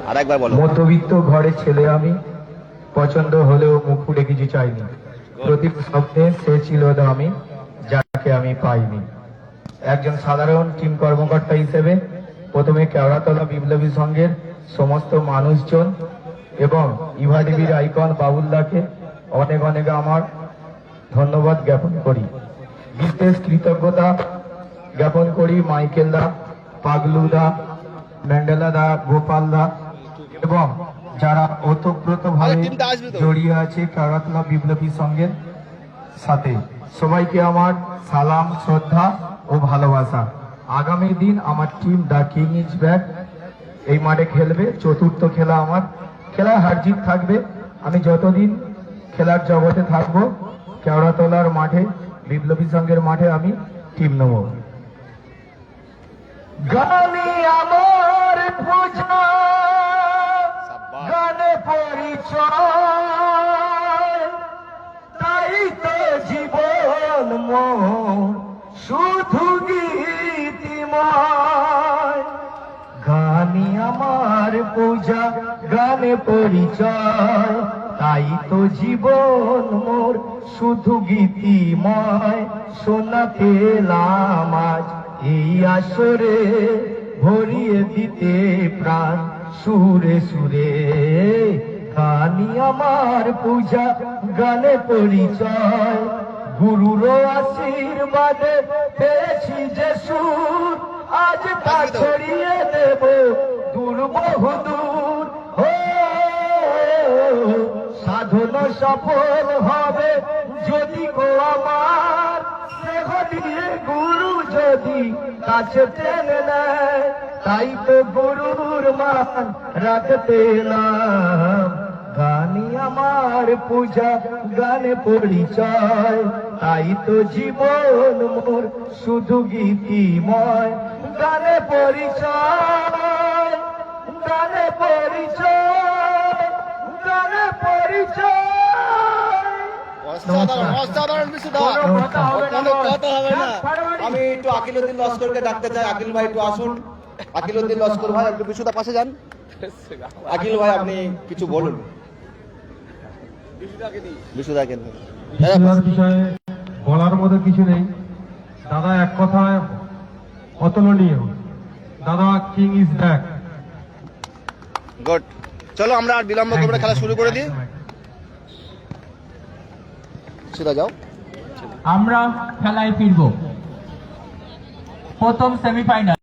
আরেকবার বলো। মধ্যবিত্ত ঘরের ছেলে আমি, পছন্দ হলেও মুখ ফুটে কিছু চাইনি। প্রতিটি স্বপ্নে সে ছিল দামি, যাকে আমি পাইনি। একজন সাধারণ টিম কর্মকর্তা হিসেবে প্রথমে কেওড়াতলা বিপ্লবী সংঘের সমস্ত মানুষজন এবং ইভাডিবির আইকন বাবুলদাকে অনেক অনেক আমার ধন্যবাদ জ্ঞাপন করি। বিশেষ কৃতজ্ঞতা জ্ঞাপন করি মাইকেল দা, পাগলু দা, ম্যান্ডেলা দা, গোপাল দা এবং যারা ওতপ্রোতভাবে জড়িয়ে আছে কেওড়াতলা বিপ্লবী সংঘের সাথে। সবাইকে আমার সালাম, শ্রদ্ধা ও ভালোবাসা। আগামী দিন আমার team the king is back এই মাঠে খেলবে। চতুর্থ খেলা আমার, খেলা হার জিত থাকবে। আমি যতদিন খেলার জগতে থাকবো কেওড়াতলার মাঠে, বিপ্লবী সংঘের মাঠে আমি টিম নেব। গানে আমার পূজা, গানে পরিচয়, তাই তো জীবন মোর শুধু গীতিময়। গানে আমার পূজা, গানে পরিচয়, তাই তো জীবন মোর শুধু গীতিময়। শোনা পেলাম আজ এই আসরে, ভরিয়ে দিতে প্রাণ সুরে সুরে। গানি আমার পূজা, গানে পরিচয়, গুরুর আশীর্বাদে পেয়েছি যে সুর, আজ তা ছড়িয়ে দেব দূর বহুদূর। সাধন সফল হবে যদি গো আমার, স্নেহ দিয়ে গুরু যদি কাছে টেনে নেয়, তাই তো গুরুর মান রাখতে এলাম। গানি আমার পূজা, গানে পরিচয়, তাই তো জীবন মোর শুধু গীতিময়। গানে পরিচয়, গানে পরিচয়, গানে পরিচয়। আমি একটু আকিলউদ্দিন লস্করকে ডাকতে চাই। আকিল ভাই একটু আসুন। আকিলউদ্দিন লস্কর ভাই একটু বিশুদা পাশে যান। আকিল ভাই আপনি কিছু বলুন। বিশুদাকে বিষয়ে বলার মতো কিছু নেই। দাদা এক কথায় অতুলনীয়। দাদা কিং ইজ ব্যাক। গুড। চলো আমরা আর বিলম্ব করব না, খেলা শুরু করে দিই। বিশুদা যাও। আমরা খেলায় ফিরব। প্রথম সেমিফাইনাল।